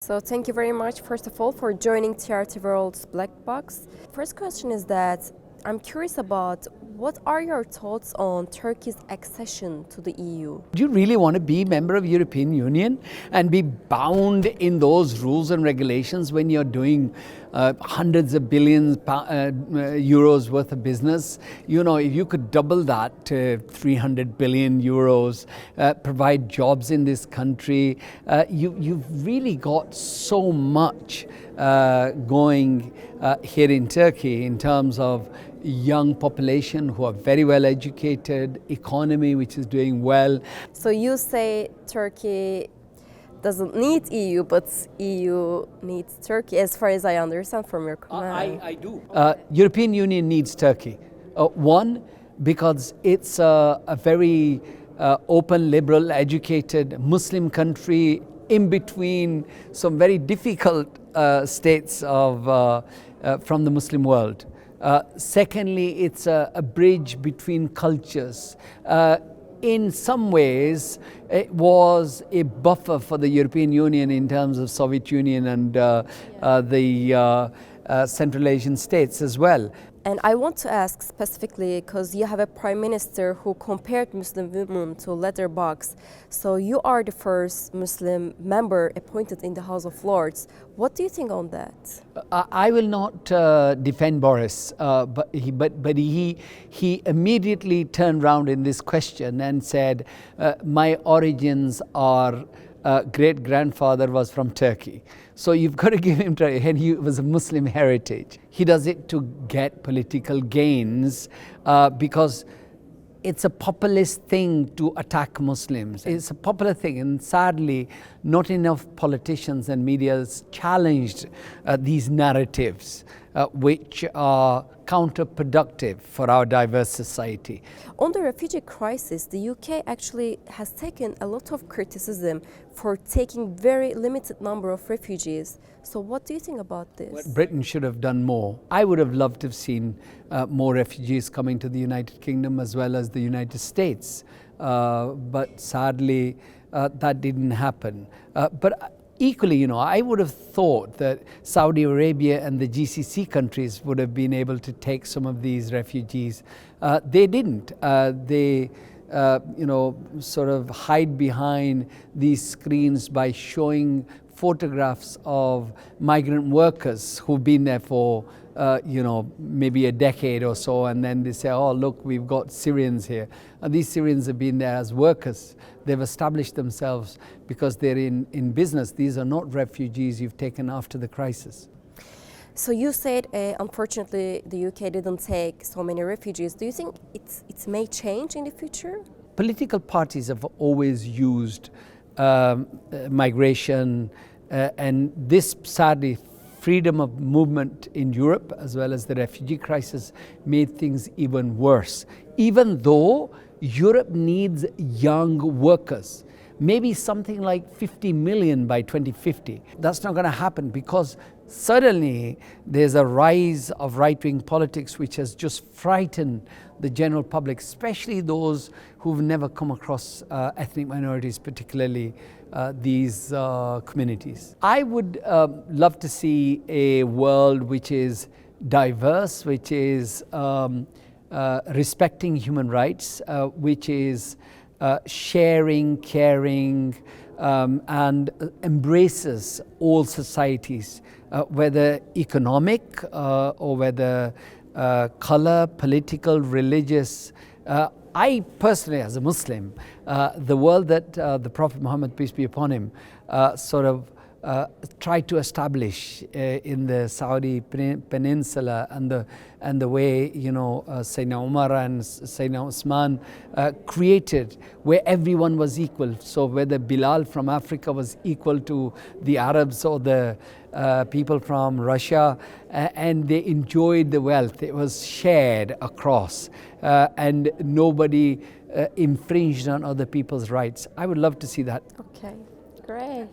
So thank you very much, first of all, for joining TRT World's Black Box. First question is that I'm curious about what are your thoughts on Turkey's accession to the EU? Do you really want to be a member of European Union and be bound in those rules and regulations when you're doing hundreds of billions euros worth of business? You know, if you could double that to 300 billion euros, provide jobs in this country, you've really got so much going here in Turkey in terms of young population who are very well educated, economy which is doing well. So you say Turkey doesn't need EU, but EU needs Turkey, as far as I understand from your comment. I do. European Union needs Turkey. One, because it's a very open, liberal, educated Muslim country in between some very difficult states from the Muslim world. Secondly, it's a bridge between cultures. In some ways, it was a buffer for the European Union in terms of Soviet Union and the Central Asian states as well. And I want to ask specifically, because you have a prime minister who compared Muslim women to letterbox. So you are the first Muslim member appointed in the House of Lords. What do you think on that? I will not defend Boris, but he immediately turned around in this question and said, my origins are great-grandfather was from Turkey. So you've got to give him Turkey, and he was a Muslim heritage. He does it to get political gains because it's a populist thing to attack Muslims. It's a popular thing, and sadly, not enough politicians and media challenged these narratives, which are counterproductive for our diverse society. On the refugee crisis, the UK actually has taken a lot of criticism for taking very limited number of refugees. So what do you think about this? Britain should have done more. I would have loved to have seen more refugees coming to the United Kingdom as well as the United States. But sadly, that didn't happen. But equally, you know, I would have thought that Saudi Arabia and the GCC countries would have been able to take some of these refugees. They didn't. They sort of hide behind these screens by showing photographs of migrant workers who've been there for maybe a decade or so, and then they say, oh, look, we've got Syrians here. And these Syrians have been there as workers. They've established themselves because they're in business. These are not refugees you've taken after the crisis. So you said, unfortunately, the UK didn't take so many refugees. Do you think it may change in the future? Political parties have always used migration and this, sadly, freedom of movement in Europe as well as the refugee crisis made things even worse. Even though Europe needs young workers, maybe something like 50 million by 2050. That's not going to happen because suddenly there's a rise of right-wing politics which has just frightened the general public, especially those who've never come across ethnic minorities, particularly these communities. I would love to see a world which is diverse, which is respecting human rights, which is sharing, caring, and embraces all societies, whether economic or whether color, political, religious. I personally, as a Muslim, the world that the Prophet Muhammad, peace be upon him, tried to establish in the Saudi Peninsula and the way Sayyidina Umar and Sayyidina Usman created, where everyone was equal. So whether Bilal from Africa was equal to the Arabs or the people from Russia, and they enjoyed the wealth. It was shared across, and nobody infringed on other people's rights. I would love to see that. Okay, great.